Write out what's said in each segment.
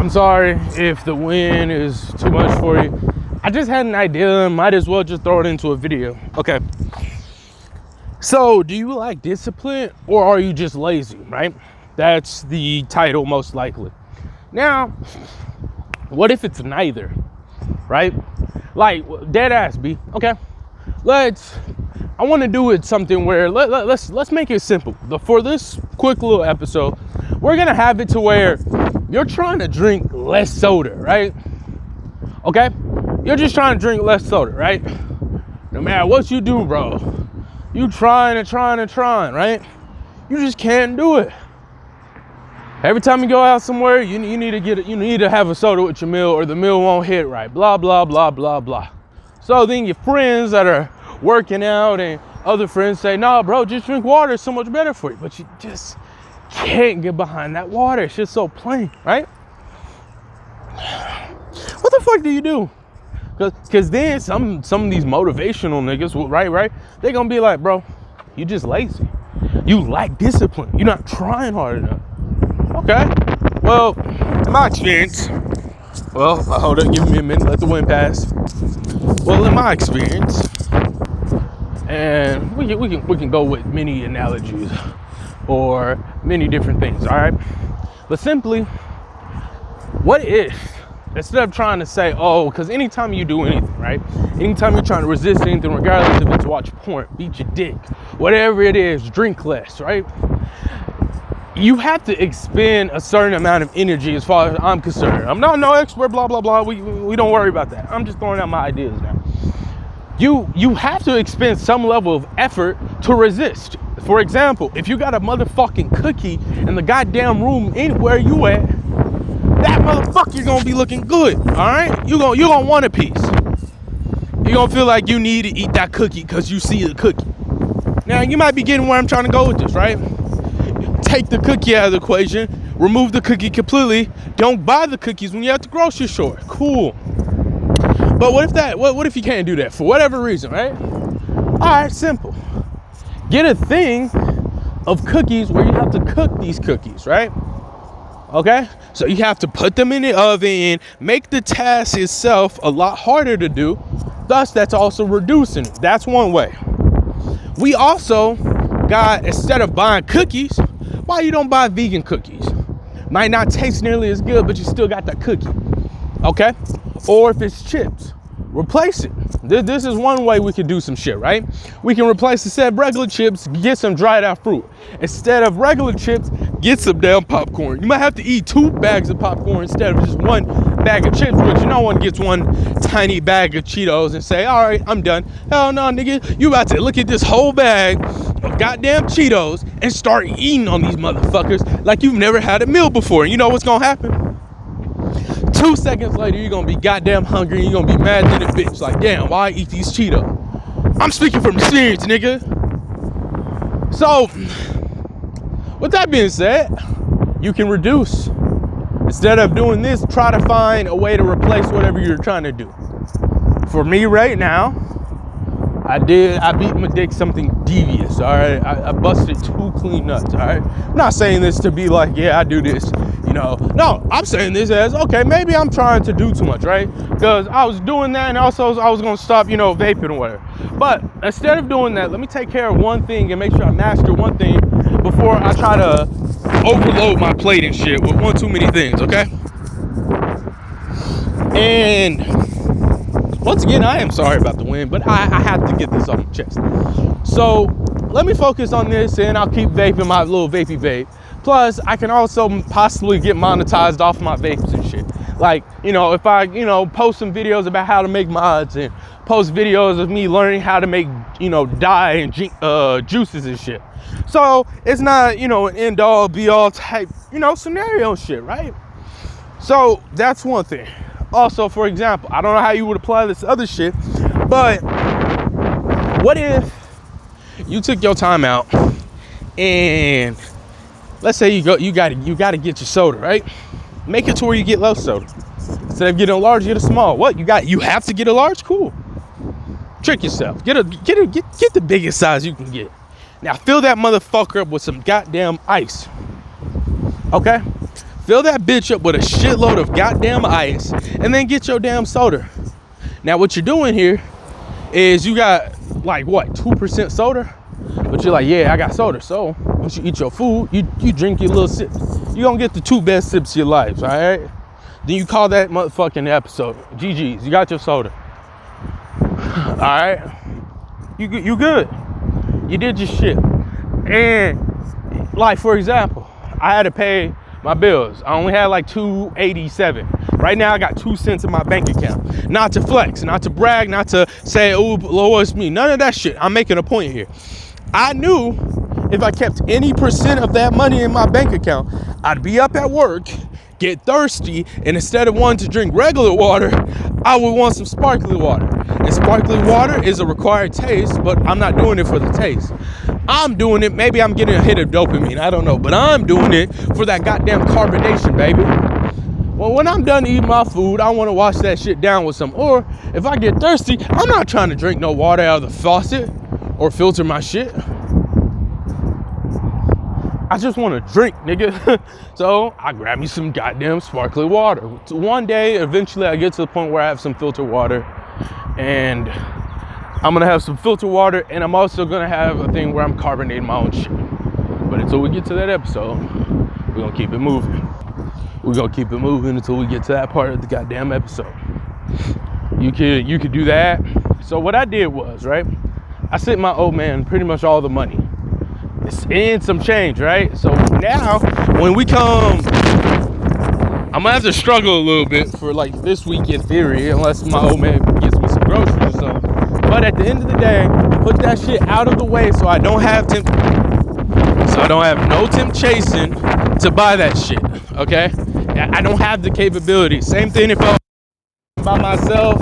I'm sorry if the wind is too much for you. I just had an idea and might as well just throw it into a video. Okay. So, do you like discipline or are you just lazy, right? That's the title most likely. Now, what if it's neither, right? Like, dead ass, B. Okay. I want to do it something where let's make it simple. For this quick little episode, we're gonna have it to where you're trying to drink less soda, right? Okay, you're just trying to drink less soda, right? No matter what you do, bro, you trying, right? You just can't do it. Every time you go out somewhere, you need to have a soda with your meal, or the meal won't hit right. Blah blah blah blah blah. So then your friends that are working out and other friends say, "Nah, bro, just drink water. It's so much better for you." But you just can't get behind that water. It's just so plain, right? What the fuck do you do? Cause then some of these motivational niggas, right? They're gonna be like, "Bro, you just lazy. You lack discipline. You're not trying hard enough." Okay. Well, in my experience, hold up, give me a minute, let the wind pass. Well, in my experience, and we can go with many analogies or many different things, all right? But simply, what if, instead of trying to say, oh, because anytime you do anything, right? Anytime you're trying to resist anything, regardless if it's watch porn, beat your dick, whatever it is, drink less, right? You have to expend a certain amount of energy as far as I'm concerned. I'm not no expert, blah, blah, blah. We don't worry about that. I'm just throwing out my ideas now. You have to expend some level of effort to resist. For example, if you got a motherfucking cookie in the goddamn room anywhere you at, that motherfucker gonna be looking good, all right? You gonna want a piece. You gonna feel like you need to eat that cookie because you see the cookie. Now, you might be getting where I'm trying to go with this, right? Take the cookie out of the equation, remove the cookie completely, don't buy the cookies when you're at the grocery store. Cool. But what if you can't do that for whatever reason, right? All right, simple. Get a thing of cookies where you have to cook these cookies, right? Okay? So you have to put them in the oven, make the task itself a lot harder to do. Thus, that's also reducing it. That's one way. We also got, instead of buying cookies, why you don't buy vegan cookies? Might not taste nearly as good, but you still got that cookie. Okay? Or if it's chips, replace it. This is one way we could do some shit, right? We can replace, instead of regular chips, get some dried out fruit. Instead of regular chips, get some damn popcorn. You might have to eat 2 bags of popcorn instead of just 1 bag of chips, which no one gets 1 tiny bag of Cheetos and say, all right, I'm done. Hell no, nigga. You about to look at this whole bag of goddamn Cheetos and start eating on these motherfuckers like you've never had a meal before. And you know what's gonna happen? 2 seconds later, you're gonna be goddamn hungry and you're gonna be mad at the bitch. Like, damn, why I eat these Cheetos? I'm speaking from experience, nigga. So, with that being said, you can reduce. Instead of doing this, try to find a way to replace whatever you're trying to do. For me right now, I beat my dick something devious, all right? I busted 2 clean nuts, all right? I'm not saying this to be like, yeah, I do this, you know. No, I'm saying this as, okay, maybe I'm trying to do too much, right? Because I was doing that and also I was going to stop, vaping or whatever. But instead of doing that, let me take care of one thing and make sure I master one thing before I try to overload my plate and shit with one too many things, okay? And once again, I am sorry about the wind, but I have to get this off my chest. So let me focus on this and I'll keep vaping my little vapey vape. Plus, I can also possibly get monetized off my vapes and shit. Like, if I, post some videos about how to make mods and post videos of me learning how to make, dye and juices and shit. So it's not, an end all be all type, scenario shit, right? So that's one thing. Also, for example, I don't know how you would apply this other shit, but what if you took your time out and let's say you got to get your soda, right? Make it to where you get low soda. Instead of getting a large, get a small. What? You have to get a large? Cool. Trick yourself. Get the biggest size you can get. Now fill that motherfucker up with some goddamn ice. Okay? Fill that bitch up with a shitload of goddamn ice, and then get your damn soda. Now what you're doing here is you got like what, 2% soda? But you're like, yeah, I got soda. So once you eat your food, you drink your little sips. You're gonna get the 2 best sips of your life, all right? Then you call that motherfucking episode. GG's, you got your soda. All right? You good. You did your shit. And like, for example, I had to pay my bills. I only had like $2.87. Right now I got 2 cents in my bank account. Not to flex, not to brag, not to say, oh, Lord, it's me. None of that shit. I'm making a point here. I knew if I kept any percent of that money in my bank account, I'd be up at work, get thirsty, and instead of wanting to drink regular water, I would want some sparkling water. And sparkling water is a required taste, but I'm not doing it for the taste. I'm doing it, maybe I'm getting a hit of dopamine, I don't know, but I'm doing it for that goddamn carbonation, baby. Well, when I'm done eating my food, I want to wash that shit down with some. Or if I get thirsty, I'm not trying to drink no water out of the faucet or filter my shit. I just want to drink, nigga. So I grab me some goddamn sparkling water. One day, eventually I get to the point where I have some filtered water, and I'm gonna have some filtered water, and I'm also gonna have a thing where I'm carbonating my own shit. But until we get to that episode, we're gonna keep it moving. We're gonna keep it moving until we get to that part of the goddamn episode. You could do that. So what I did was, right, I sent my old man pretty much all the money. It's in some change, right? So now when we come, I'm gonna have to struggle a little bit for like this week in theory, unless my old man gets me some groceries or something. But at the end of the day, put that shit out of the way so I don't have no temp chasing to buy that shit. Okay? I don't have the capability. Same thing if I was by myself.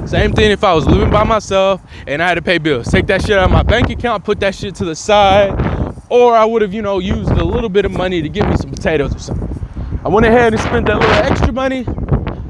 Same thing if I was living by myself and I had to pay bills. Take that shit out of my bank account, put that shit to the side, or I would have, used a little bit of money to get me some potatoes or something. I went ahead and spent that little extra money.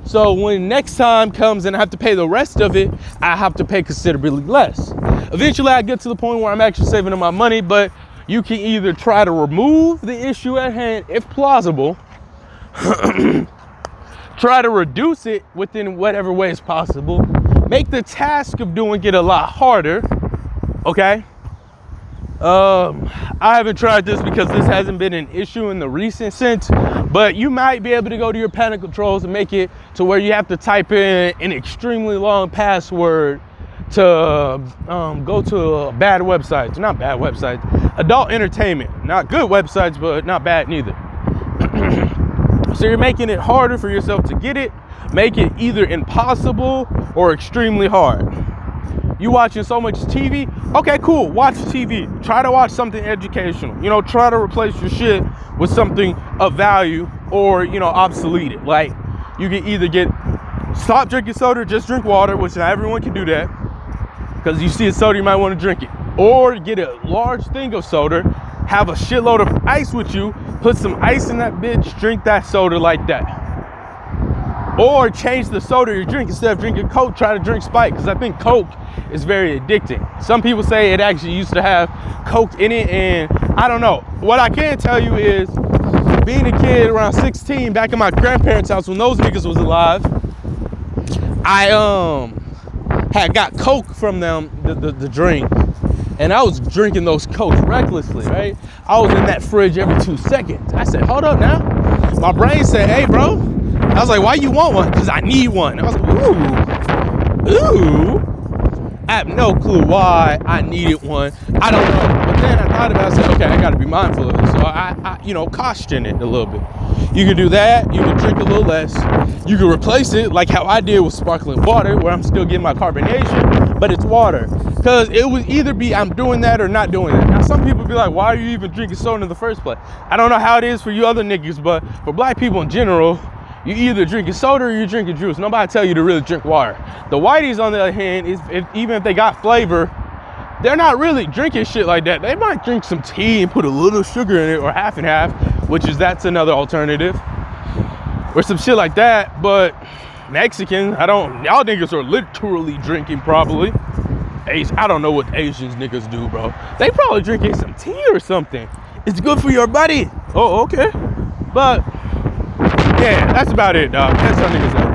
So when next time comes and I have to pay the rest of it, I have to pay considerably less. Eventually I get to the point where I'm actually saving up my money, but you can either try to remove the issue at hand, if plausible, try to reduce it within whatever way is possible, make the task of doing it a lot harder, okay? I haven't tried this because this hasn't been an issue in the recent sense, but you might be able to go to your panic controls and make it to where you have to type in an extremely long password to go to bad websites. Not bad websites, adult entertainment. Not good websites, but not bad neither. So you're making it harder for yourself to get it. Make it either impossible or extremely hard. You watching so much TV? Okay, cool. Watch TV. Try to watch something educational. Try to replace your shit with something of value or, obsolete it. Like, you can either stop drinking soda, just drink water, which not everyone can do that. Because you see a soda, you might want to drink it. Or get a large thing of soda, have a shitload of ice with you, put some ice in that bitch, drink that soda like that. Or change the soda you drink. Instead of drinking Coke, try to drink Sprite, because I think Coke is very addicting. Some people say it actually used to have Coke in it, and I don't know. What I can tell you is, being a kid around 16, back in my grandparents' house when those niggas was alive, I had got Coke from them, the drink, and I was drinking those Cokes recklessly, right? I was in that fridge every 2 seconds. I said, hold up now. My brain said, hey, bro. I was like, why you want one? Because I need one. I was like, ooh. I have no clue why I needed one. I don't know. But then I thought about it. I said, okay, I got to be mindful of it. So I caution it a little bit. You can do that. You can drink a little less. You can replace it like how I did with sparkling water, where I'm still getting my carbonation, but it's water. Because it would either be I'm doing that or not doing that. Now, some people be like, why are you even drinking soda in the first place? I don't know how it is for you other niggas, but for black people in general, you either drinking soda or you drinking juice. Nobody tell you to really drink water. The whiteys, on the other hand, even if they got flavor, they're not really drinking shit like that. They might drink some tea and put a little sugar in it, or half and half, that's another alternative, or some shit like that. But Mexican, y'all niggas are literally drinking probably. I don't know what Asians niggas do, bro. They probably drinking some tea or something. It's good for your body. Oh, okay. But Yeah, that's about it, dog. Catch some niggas up.